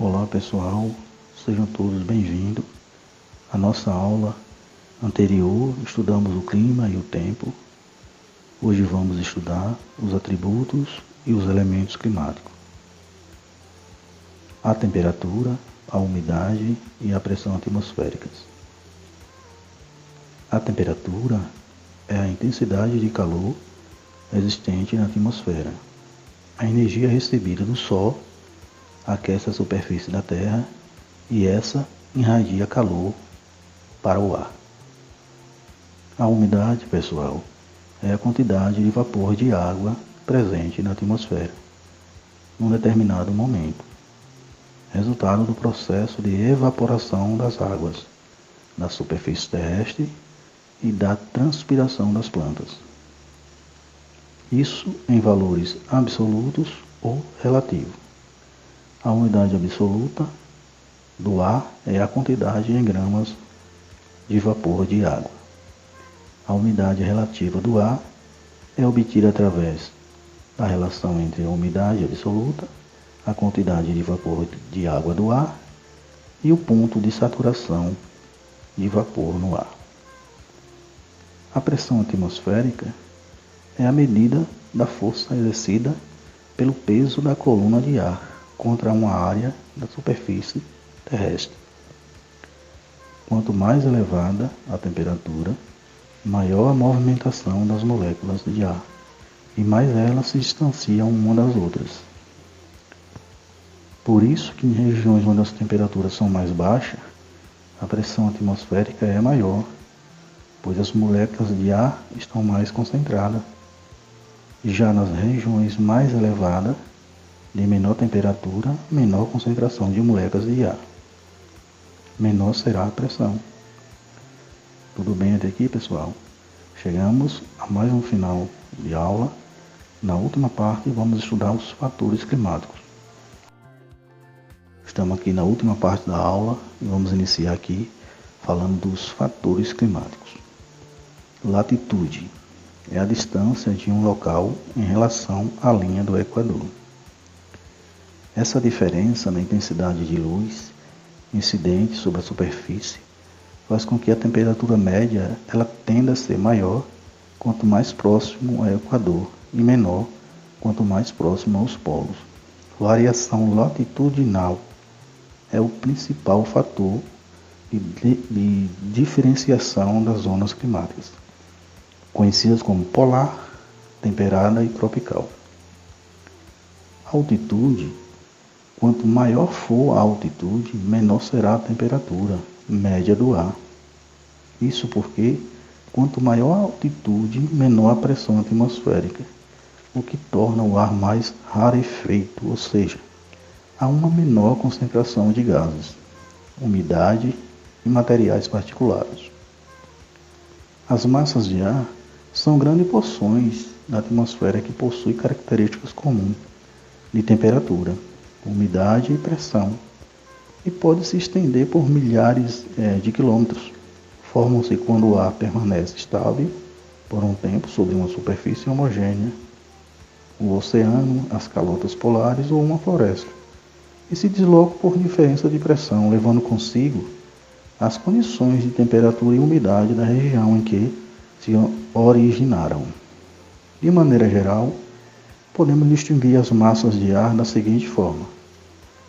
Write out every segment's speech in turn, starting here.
Olá pessoal, sejam todos bem-vindos. A nossa aula anterior estudamos o clima e o tempo. Hoje vamos estudar os atributos e os elementos climáticos. A temperatura, a umidade e a pressão atmosféricas. A temperatura é a intensidade de calor existente na atmosfera. A energia recebida do Sol aquece a superfície da Terra e essa irradia calor para o ar. A umidade, pessoal, é a quantidade de vapor de água presente na atmosfera num determinado momento, resultado do processo de evaporação das águas da superfície terrestre e da transpiração das plantas. Isso em valores absolutos ou relativos. A umidade absoluta do ar é a quantidade em gramas de vapor de água. A umidade relativa do ar é obtida através da relação entre a umidade absoluta, a quantidade de vapor de água do ar e o ponto de saturação de vapor no ar. A pressão atmosférica é a medida da força exercida pelo peso da coluna de ar contra uma área da superfície terrestre. Quanto mais elevada a temperatura, maior a movimentação das moléculas de ar e mais elas se distanciam uma das outras. Por isso que em regiões onde as temperaturas são mais baixas, a pressão atmosférica é maior, pois as moléculas de ar estão mais concentradas. Já nas regiões mais elevadas, de menor temperatura, menor concentração de moléculas de ar. Menor será a pressão. Tudo bem até aqui, pessoal? Chegamos a mais um final de aula. Na última parte, vamos estudar os fatores climáticos. Estamos aqui na última parte da aula e vamos iniciar aqui falando dos fatores climáticos. Latitude é a distância de um local em relação à linha do Equador. Essa diferença na intensidade de luz incidente sobre a superfície faz com que a temperatura média ela tenda a ser maior quanto mais próximo ao Equador e menor quanto mais próximo aos polos. Variação latitudinal é o principal fator de diferenciação das zonas climáticas, conhecidas como polar, temperada e tropical. Altitude: quanto maior for a altitude, menor será a temperatura média do ar. Isso porque, quanto maior a altitude, menor a pressão atmosférica, o que torna o ar mais rarefeito, ou seja, há uma menor concentração de gases, umidade e materiais particulados. As massas de ar são grandes porções da atmosfera que possuem características comuns de temperatura, umidade e pressão, e pode se estender por milhares de quilômetros. Formam-se quando o ar permanece estável por um tempo sobre uma superfície homogênea, o oceano, as calotas polares ou uma floresta, e se deslocam por diferença de pressão, levando consigo as condições de temperatura e umidade da região em que se originaram. De maneira geral, podemos distinguir as massas de ar da seguinte forma: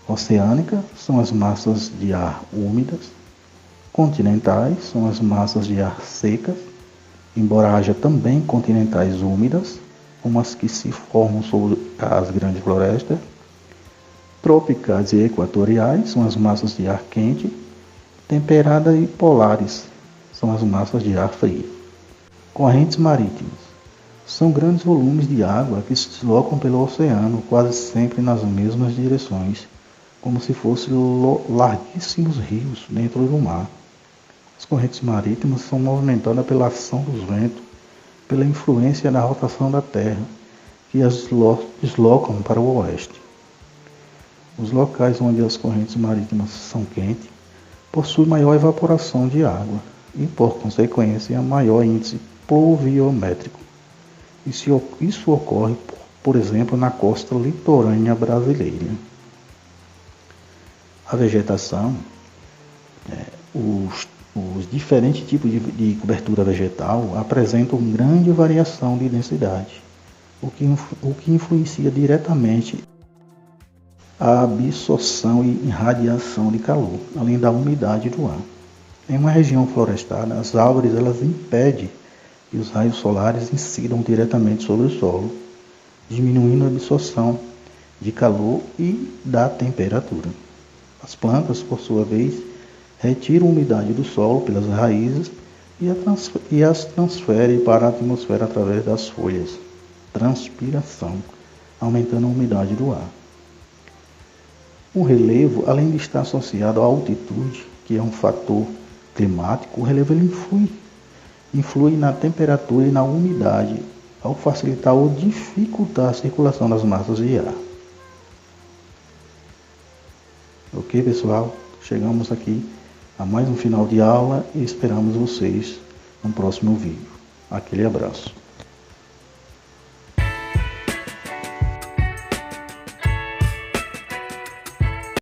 oceânica são as massas de ar úmidas, continentais são as massas de ar secas, embora haja também continentais úmidas, como as que se formam sobre as grandes florestas. Tropicais e equatoriais são as massas de ar quente, temperada e polares são as massas de ar frio. Correntes marítimas são grandes volumes de água que se deslocam pelo oceano quase sempre nas mesmas direções, como se fossem larguíssimos rios dentro do mar. As correntes marítimas são movimentadas pela ação dos ventos, pela influência da rotação da Terra, que as deslocam para o oeste. Os locais onde as correntes marítimas são quentes possuem maior evaporação de água e, por consequência, maior índice pluviométrico. Isso ocorre, por exemplo, na costa litorânea brasileira. A vegetação, os diferentes tipos de cobertura vegetal apresentam grande variação de densidade, o que influencia diretamente a absorção e irradiação de calor, além da umidade do ar. Em uma região florestada, as árvores impedem que os raios solares incidam diretamente sobre o solo, diminuindo a absorção de calor e da temperatura. As plantas, por sua vez, retiram a umidade do solo pelas raízes e as transferem para a atmosfera através das folhas, transpiração, aumentando a umidade do ar. O relevo, além de estar associado à altitude, que é um fator climático, o relevo influi na temperatura e na umidade, ao facilitar ou dificultar a circulação das massas de ar. Ok, pessoal? Chegamos aqui a mais um final de aula e esperamos vocês no próximo vídeo. Aquele abraço.